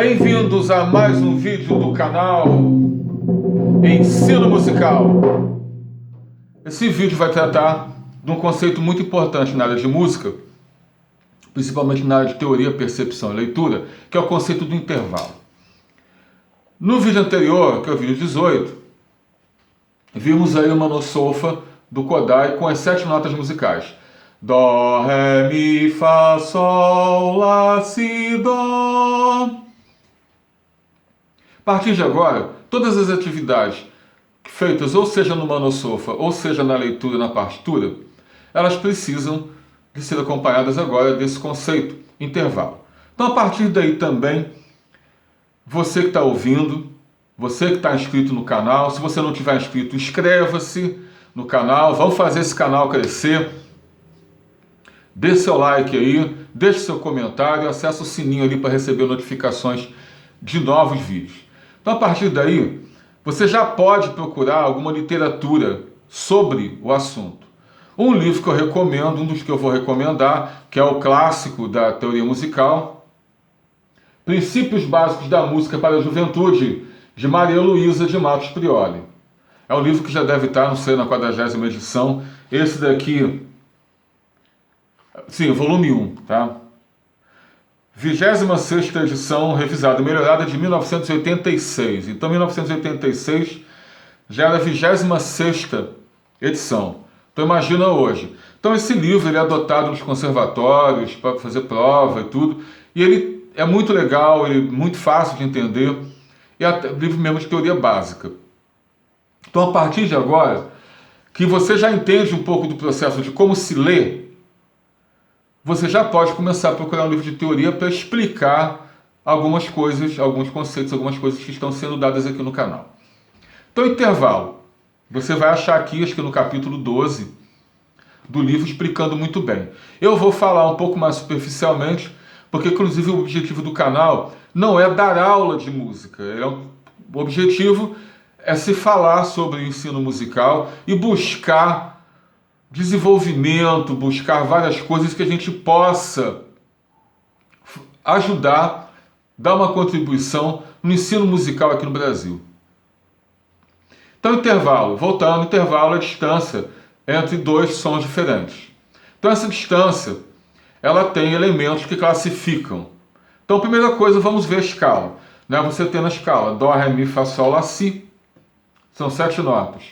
Bem-vindos a mais um vídeo do canal Ensino Musical. Esse vídeo vai tratar de um conceito muito importante na área de música, principalmente na área de teoria, percepção e leitura, que é o conceito do intervalo. No vídeo anterior, que é o vídeo 18, vimos aí uma monossolfa do Kodály com as 7 notas musicais. Dó, Ré, Mi, Fá, Sol, Lá, Si, Dó. A partir de agora, todas as atividades feitas, ou seja no monossolfa, ou seja na leitura, na partitura, elas precisam de ser acompanhadas agora desse conceito, intervalo. Então, a partir daí também, você que está ouvindo, você que está inscrito no canal, se você não tiver inscrito, inscreva-se no canal, vamos fazer esse canal crescer. Dê seu like aí, deixe seu comentário, acesse o sininho ali para receber notificações de novos vídeos. Então, a partir daí, você já pode procurar alguma literatura sobre o assunto. Um livro que eu recomendo, um dos que eu vou recomendar, que é o clássico da teoria musical, Princípios Básicos da Música para a Juventude, de Maria Luísa de Matos Prioli. É um livro que já deve estar, não sei, na 40ª edição. Esse daqui, sim, volume 1, tá? 26ª edição, revisada e melhorada, de 1986. Então, 1986 já era a 26ª edição. Então, imagina hoje. Então, esse livro ele é adotado nos conservatórios para fazer prova e tudo. E ele é muito legal, ele é muito fácil de entender. E é livro mesmo de teoria básica. Então, a partir de agora, que você já entende um pouco do processo de como se lê, você já pode começar a procurar um livro de teoria para explicar algumas coisas, alguns conceitos, algumas coisas que estão sendo dadas aqui no canal. Então, intervalo. Você vai achar aqui, acho que no capítulo 12 do livro, explicando muito bem. Eu vou falar um pouco mais superficialmente, porque, inclusive, o objetivo do canal não é dar aula de música. O objetivo é se falar sobre o ensino musical e buscar desenvolvimento, buscar várias coisas que a gente possa ajudar, dar uma contribuição no ensino musical aqui no Brasil. Então, intervalo. Voltando, intervalo é a distância entre dois sons diferentes. Então, essa distância, ela tem elementos que classificam. Então, primeira coisa, vamos ver a escala. Você tem na escala Dó, Ré, Mi, Fá, Sol, Lá, Si. São 7 notas.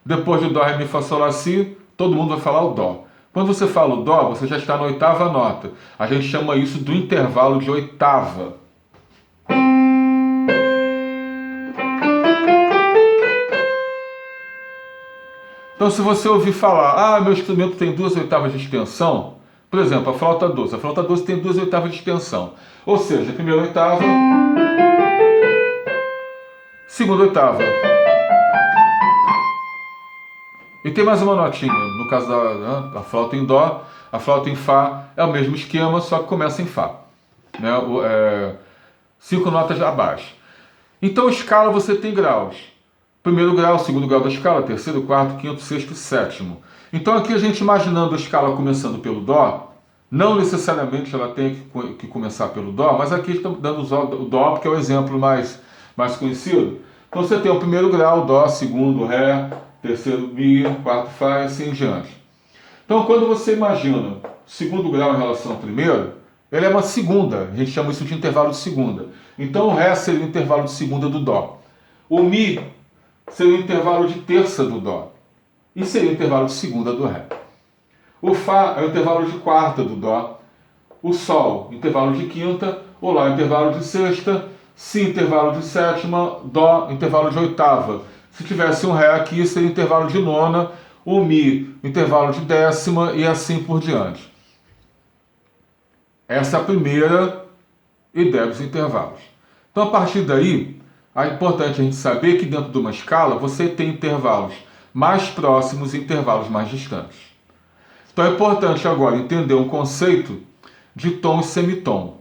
Depois de Dó, Ré, Mi, Fá, Sol, Lá, Si, todo mundo vai falar o Dó. Quando você fala o Dó, você já está na 8ª nota. A gente chama isso do intervalo de oitava. Então, se você ouvir falar, meu instrumento tem 2 oitavas de extensão, por exemplo, a flauta doce. A flauta doce tem 2 oitavas de extensão. Ou seja, primeira oitava, segunda oitava. E tem mais uma notinha, no caso da flauta em Dó, a flauta em Fá é o mesmo esquema, só que começa em Fá. 5 notas abaixo. Então, escala você tem graus. Primeiro grau, segundo grau da escala, terceiro, quarto, quinto, sexto e sétimo. Então, aqui a gente imaginando a escala começando pelo Dó, não necessariamente ela tem que começar pelo Dó, mas aqui estamos dando o Dó porque é o exemplo mais conhecido. Então, você tem o primeiro grau, Dó, segundo, Ré, terceiro, Mi, quarto, Fá e assim em diante. Então, quando você imagina o segundo grau em relação ao primeiro, ele é uma segunda, a gente chama isso de intervalo de segunda. Então, o Ré seria o intervalo de segunda do Dó. O Mi seria o intervalo de terça do Dó. E seria o intervalo de segunda do Ré. O Fá é o intervalo de quarta do Dó. O Sol, intervalo de quinta. O Lá, intervalo de sexta. Si, intervalo de sétima. Dó, intervalo de oitava. Se tivesse um Ré aqui, seria intervalo de nona, o Mi, intervalo de décima e assim por diante. Essa é a primeira ideia dos intervalos. Então, a partir daí, é importante a gente saber que dentro de uma escala você tem intervalos mais próximos e intervalos mais distantes. Então, é importante agora entender um conceito de tom e semitom.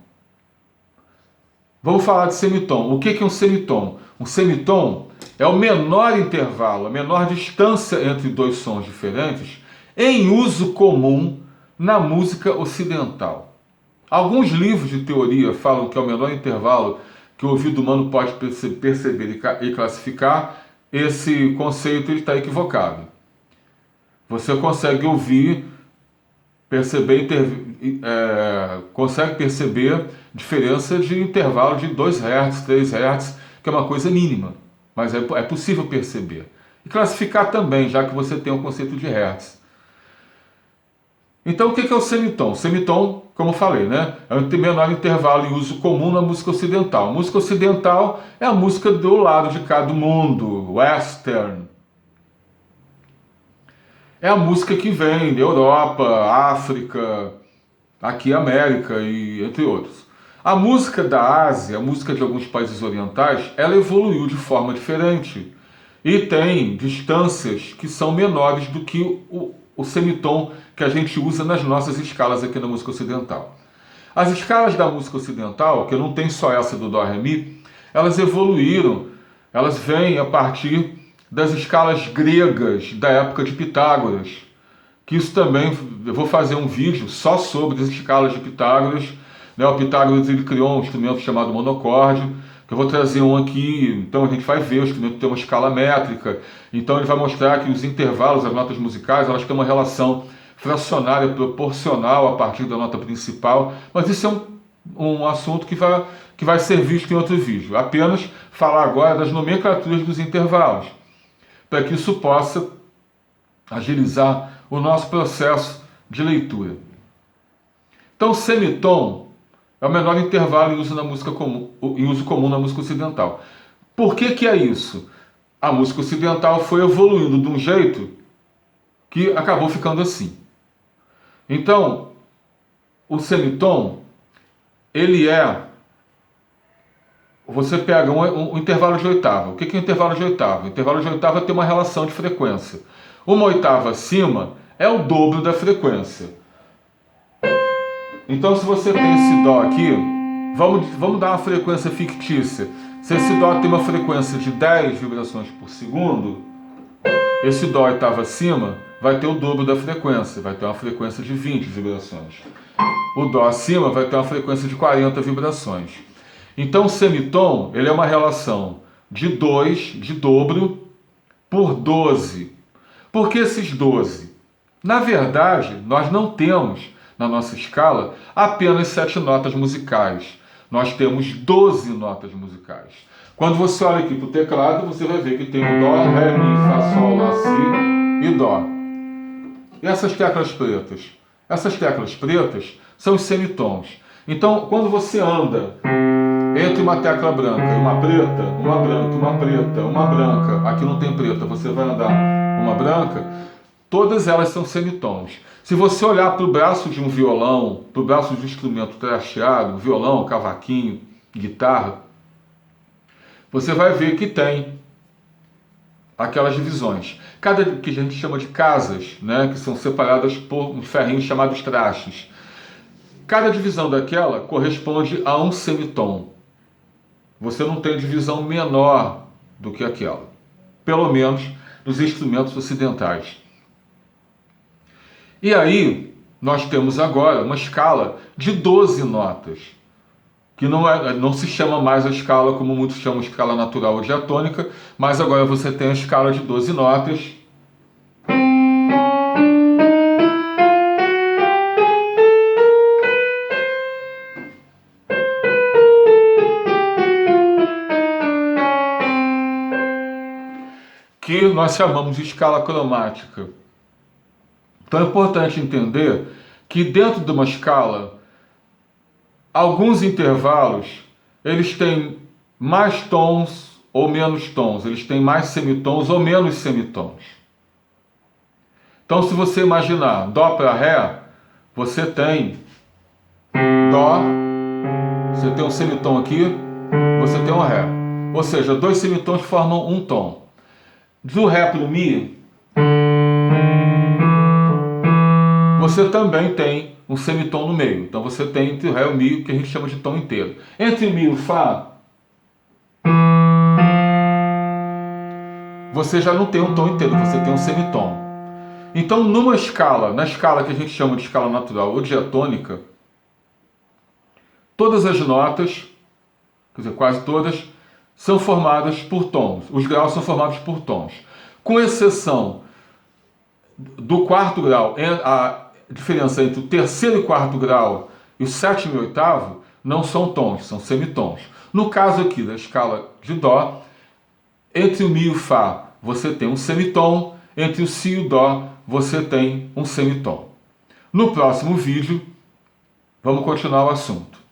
Vamos falar de semitom. O que é um semitom? Um semitom é o menor intervalo, a menor distância entre dois sons diferentes em uso comum na música ocidental. Alguns livros de teoria falam que é o menor intervalo que o ouvido humano pode perceber e classificar, esse conceito está equivocado. Você consegue ouvir, perceber, consegue perceber diferença de intervalo de 2 Hz, 3 Hz, que é uma coisa mínima, mas é possível perceber. E classificar também, já que você tem um conceito de Hertz. Então, o que é o semitom? O semitom, como eu falei, né, é o menor intervalo em uso comum na música ocidental. A música ocidental é a música do lado de cá do mundo, western. É a música que vem da Europa, África, aqui América e entre outros. A música da Ásia, a música de alguns países orientais, ela evoluiu de forma diferente e tem distâncias que são menores do que o semitom que a gente usa nas nossas escalas aqui na música ocidental. As escalas da música ocidental, que não tem só essa do Dó, Ré, Mi, elas evoluíram, elas vêm a partir das escalas gregas da época de Pitágoras, que isso também, eu vou fazer um vídeo só sobre as escalas de Pitágoras, né? O Pitágoras ele criou um instrumento chamado monocórdio, que eu vou trazer um aqui, então a gente vai ver, o instrumento tem uma escala métrica, então ele vai mostrar que os intervalos, as notas musicais, elas têm uma relação fracionária proporcional a partir da nota principal, mas isso é um assunto que vai ser visto em outro vídeo. Apenas falar agora das nomenclaturas dos intervalos, para que isso possa agilizar o nosso processo de leitura. Então, o semitom é o menor intervalo em uso comum na música ocidental. Por que é isso? A música ocidental foi evoluindo de um jeito que acabou ficando assim. Então, o semitom, ele você pega um intervalo de oitava. O que é o intervalo de oitava? O intervalo de oitava tem uma relação de frequência. Uma oitava acima é o dobro da frequência. Então, se você tem esse Dó aqui, vamos dar uma frequência fictícia. Se esse Dó tem uma frequência de 10 vibrações por segundo, esse Dó oitava acima vai ter o dobro da frequência, vai ter uma frequência de 20 vibrações. O Dó acima vai ter uma frequência de 40 vibrações. Então, o semitom, ele é uma relação de 2, de dobro, por 12. Por que esses 12? Na verdade, nós não temos, na nossa escala, apenas 7 notas musicais. Nós temos 12 notas musicais. Quando você olha aqui para o teclado, você vai ver que tem o Dó, Ré, Mi, Fá, Sol, Lá, Si e Dó. E essas teclas pretas? Essas teclas pretas são os semitons. Então, quando você anda entre uma tecla branca e uma preta, uma branca, uma preta, uma branca, aqui não tem preta, você vai andar uma branca, todas elas são semitons. Se você olhar para o braço de um violão, para o braço de um instrumento trasteado, violão, cavaquinho, guitarra, você vai ver que tem aquelas divisões. Cada que a gente chama de casas, né, que são separadas por um ferrinho chamados trastes. Cada divisão daquela corresponde a um semitom. Você não tem divisão menor do que aquela, pelo menos nos instrumentos ocidentais. E aí, nós temos agora uma escala de 12 notas, que não se chama mais a escala como muitos chamam de escala natural ou diatônica, mas agora você tem a escala de 12 notas. Que nós chamamos de escala cromática. Então é importante entender que dentro de uma escala, alguns intervalos, eles têm mais tons ou menos tons, eles têm mais semitons ou menos semitons. Então, se você imaginar Dó para Ré, você tem Dó, você tem um semitom aqui, você tem um Ré. Ou seja, 2 semitons formam um tom. Do Ré para o Mi, você também tem um semitom no meio. Então você tem entre o Ré e o Mi o que a gente chama de tom inteiro. Entre o Mi e o Fá, você já não tem um tom inteiro, você tem um semitom. Então numa escala, na escala que a gente chama de escala natural ou diatônica, todas as notas quer dizer, quase todas, são formadas por tons. Os graus são formados por tons. Com exceção do quarto grau, a diferença entre o terceiro e quarto grau e o sétimo e oitavo não são tons, são semitons. No caso aqui da escala de Dó, entre o Mi e o Fá você tem um semitom, entre o Si e o Dó você tem um semitom. No próximo vídeo, vamos continuar o assunto.